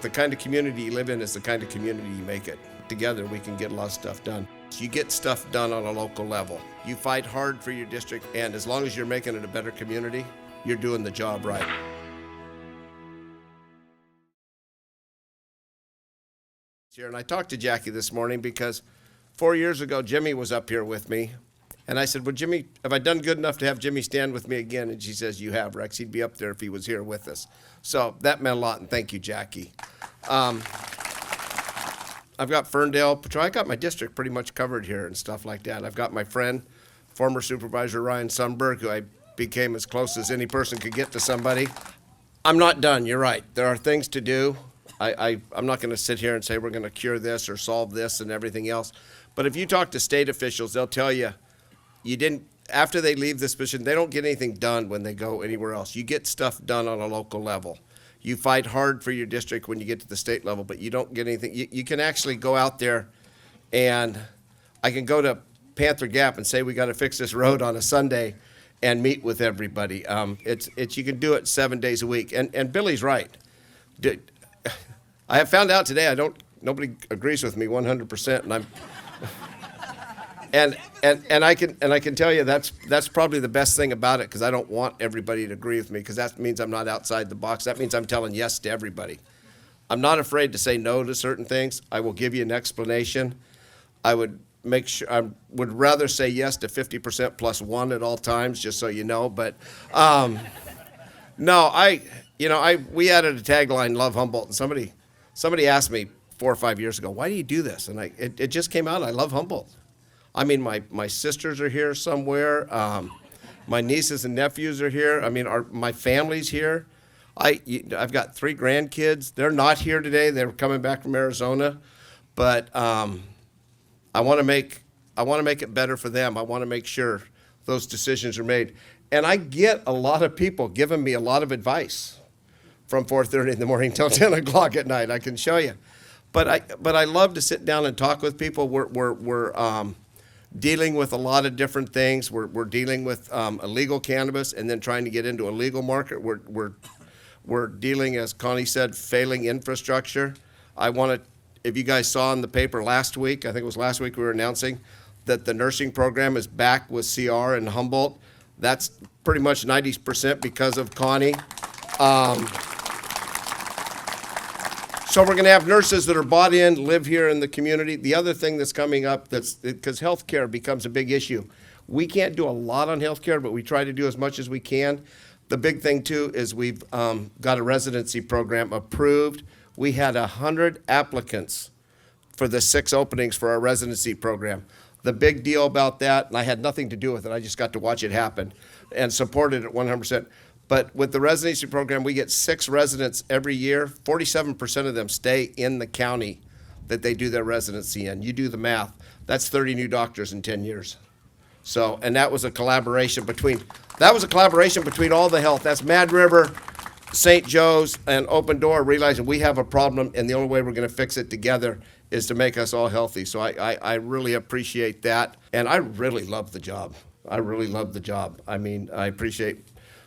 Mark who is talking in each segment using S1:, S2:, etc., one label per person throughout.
S1: The kind of community you live in is the kind of community you make it. Together, we can get a lot of stuff done. You get stuff done on a local level. You fight hard for your district, and as long as you're making it a better community, you're doing the job right. And I talked to Jackie this morning because 4 years ago, Jimmy was up here with me. And I said, well, Jimmy, have I done good enough to have Jimmy stand with me again? And she says, you have, Rex. He'd be up there if he was here with us. So that meant a lot, and thank you, Jackie. I've got Ferndale Patrol. I got my district pretty much covered here and stuff like that. I've got my friend, former Supervisor Ryan Sundberg, who I became as close as any person could get to somebody. I'm not done, you're right. There are things to do. I'm not going to sit here and say we're going to cure this or solve this and everything else. But if you talk to state officials, they'll tell you, after they leave this position, they don't get anything done when they go anywhere else. You get stuff done on a local level. You fight hard for your district when you get to the state level, but you don't get anything. You can actually go out there, and I can go to Panther Gap and say we got to fix this road on a Sunday and meet with everybody. You can do it 7 days a week. And Billy's right. I have found out today nobody agrees with me 100%, and I'm And I can tell you that's probably the best thing about it, because I don't want everybody to agree with me, because that means I'm not outside the box. That means I'm telling yes to everybody. I'm not afraid to say no to certain things. I will give you an explanation. I would rather say yes to 50% plus one at all times, just so you know. But no, we added a tagline, "Love Humboldt," and somebody asked me 4 or 5 years ago, "Why do you do this?" And it just came out. I love Humboldt. I mean, my sisters are here somewhere. My nieces and nephews are here. I mean, my family's here. I've got 3 grandkids. They're not here today. They're coming back from Arizona, but I want to make it better for them. I want to make sure those decisions are made. And I get a lot of people giving me a lot of advice from 4:30 in the morning till 10 o'clock at night. I can show you, but I love to sit down and talk with people. We're dealing with a lot of different things. We're dealing with illegal cannabis and then trying to get into a legal market. We're dealing, as Connie said, failing infrastructure. If you guys saw in the paper last week, I think it was last week, we were announcing that the nursing program is back with CR in Humboldt. That's pretty much 90% because of Connie. So we're going to have nurses that are bought in, live here in the community. The other thing that's coming up, because healthcare becomes a big issue. We can't do a lot on healthcare, but we try to do as much as we can. The big thing too is we've got a residency program approved. We had 100 applicants for the 6 openings for our residency program. The big deal about that, and I had nothing to do with it, I just got to watch it happen and supported it 100%. But with the residency program, we get 6 residents every year. 47% of them stay in the county that they do their residency in. You do the math. That's 30 new doctors in 10 years. So, and that was a collaboration between all the health. That's Mad River, St. Joe's, and Open Door, realizing we have a problem, and the only way we're going to fix it together is to make us all healthy. So I really appreciate that, and I really love the job. I mean, I appreciate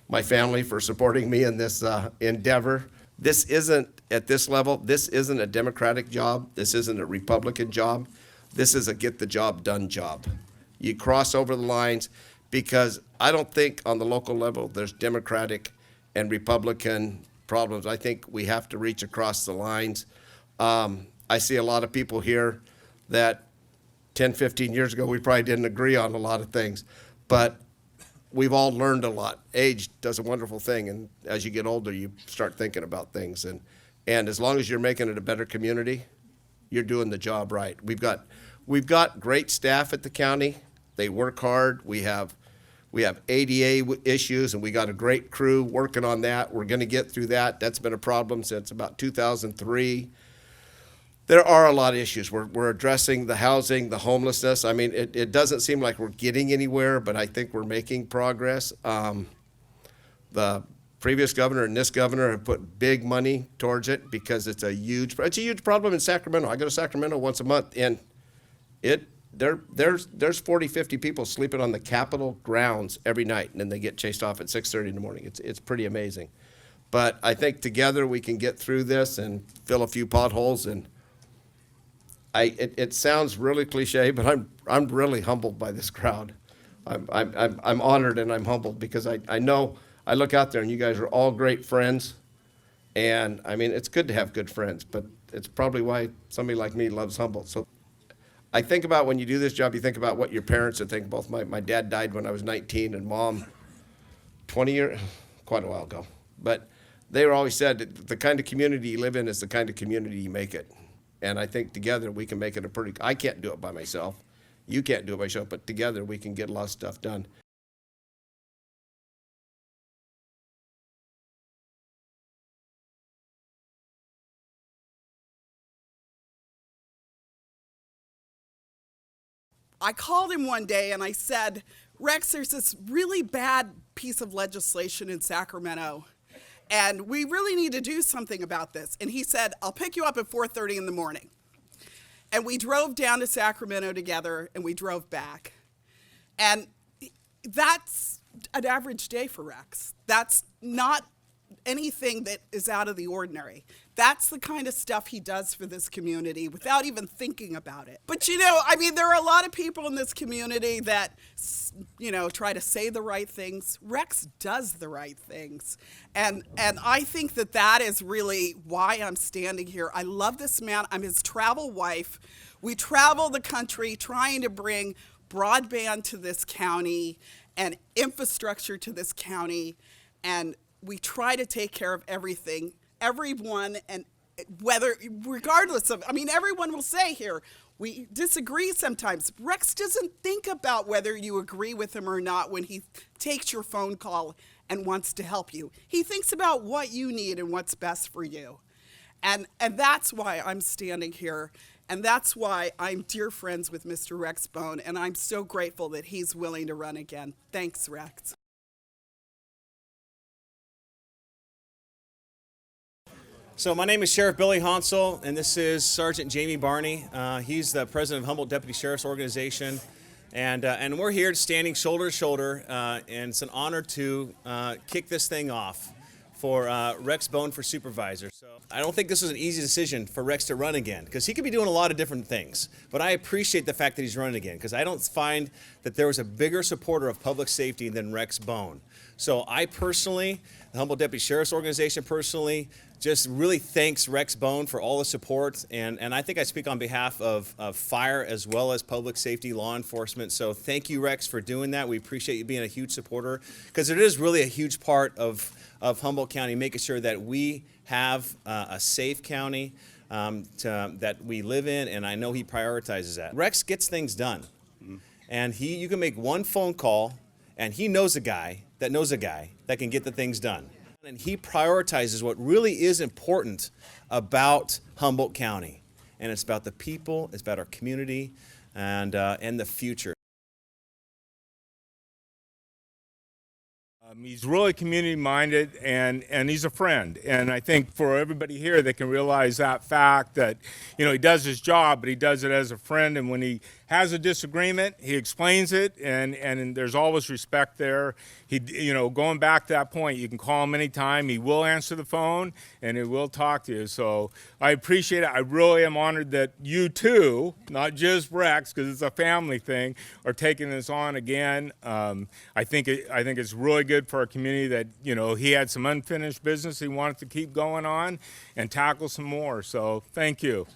S1: my family for supporting me in this endeavor. This isn't, at this level, this isn't a Democratic job. This isn't a Republican job. This is a get the job done job. You cross over the lines, because I don't think on the local level there's Democratic and Republican problems. I think we have to reach across the lines. I see a lot of people here that 10, 15 years ago we probably didn't agree on a lot of things, but we've all learned a lot. Age does a wonderful thing, and as you get older, you start thinking about things. And as long as you're making it a better community, you're doing the job right. We've got great staff at the county. They work hard. We have ADA issues, and we got a great crew working on that. We're going to get through that. That's been a problem since about 2003. There are a lot of issues. We're addressing the housing, the homelessness. I mean, it doesn't seem like we're getting anywhere, but I think we're making progress. The previous governor and this governor have put big money towards it, because it's a huge problem in Sacramento. I go to Sacramento once a month, and there's 40, 50 people sleeping on the Capitol grounds every night, and then they get chased off at 6:30 in the morning. It's pretty amazing. But I think together we can get through this and fill a few potholes. And it sounds really cliche, but I'm really humbled by this crowd. I'm honored and I'm humbled because I know I look out there and you guys are all great friends. And I mean, it's good to have good friends, but it's probably why somebody like me loves Humboldt. So I think about when you do this job, you think about what your parents would think. Both my dad died when I was 19 and mom 20 years, quite a while ago. But they were always said that the kind of community you live in is the kind of community you make it. And I think together we can make it I can't do it by myself. You can't do it by yourself, but together we can get a lot of stuff done.
S2: I called him one day and I said, Rex, there's this really bad piece of legislation in Sacramento, and we really need to do something about this. And he said, I'll pick you up at 4:30 in the morning. And we drove down to Sacramento together, and we drove back. And that's an average day for Rex. That's not anything that is out of the ordinary. That's the kind of stuff he does for this community without even thinking about it. But you know, I mean, there are a lot of people in this community that, you know, try to say the right things. Rex does the right things. And I think that that is really why I'm standing here. I love this man. I'm his travel wife. We travel the country trying to bring broadband to this county and infrastructure to this county, and we try to take care of everyone, and regardless of, I mean, everyone will say here, we disagree sometimes. Rex doesn't think about whether you agree with him or not when he takes your phone call and wants to help you. He thinks about what you need and what's best for you. And that's why I'm standing here. And that's why I'm dear friends with Mr. Rex Bone. And I'm so grateful that he's willing to run again. Thanks, Rex.
S3: So my name is Sheriff Billy Hansel, and this is Sergeant Jamie Barney. He's the president of Humboldt Deputy Sheriff's Organization, and we're here standing shoulder to shoulder, and it's an honor to kick this thing off for Rex Bone for supervisor. So I don't think this was an easy decision for Rex to run again, because he could be doing a lot of different things, but I appreciate the fact that he's running again, because I don't find that there was a bigger supporter of public safety than Rex Bone. So I personally, the Humboldt Deputy Sheriff's Organization personally, just really thanks Rex Bone for all the support, and I think I speak on behalf of fire as well as public safety, law enforcement. So thank you, Rex, for doing that. We appreciate you being a huge supporter, because it is really a huge part of Humboldt County, making sure that we have a safe county that we live in, and I know he prioritizes that. Rex gets things done, and you can make one phone call, and he knows a guy that can get the things done. And he prioritizes what really is important about Humboldt County. And it's about the people, it's about our community, and the future.
S4: He's really community-minded, and he's a friend. And I think for everybody here, they can realize that fact that, you know, he does his job, but he does it as a friend. And when he has a disagreement, he explains it, and there's always respect there. You know, going back to that point, you can call him anytime. He will answer the phone, and he will talk to you. So I appreciate it. I really am honored that you too, not just Rex, because it's a family thing, are taking this on again. I think it's really good for our community that, you know, he had some unfinished business he wanted to keep going on and tackle some more. So thank you.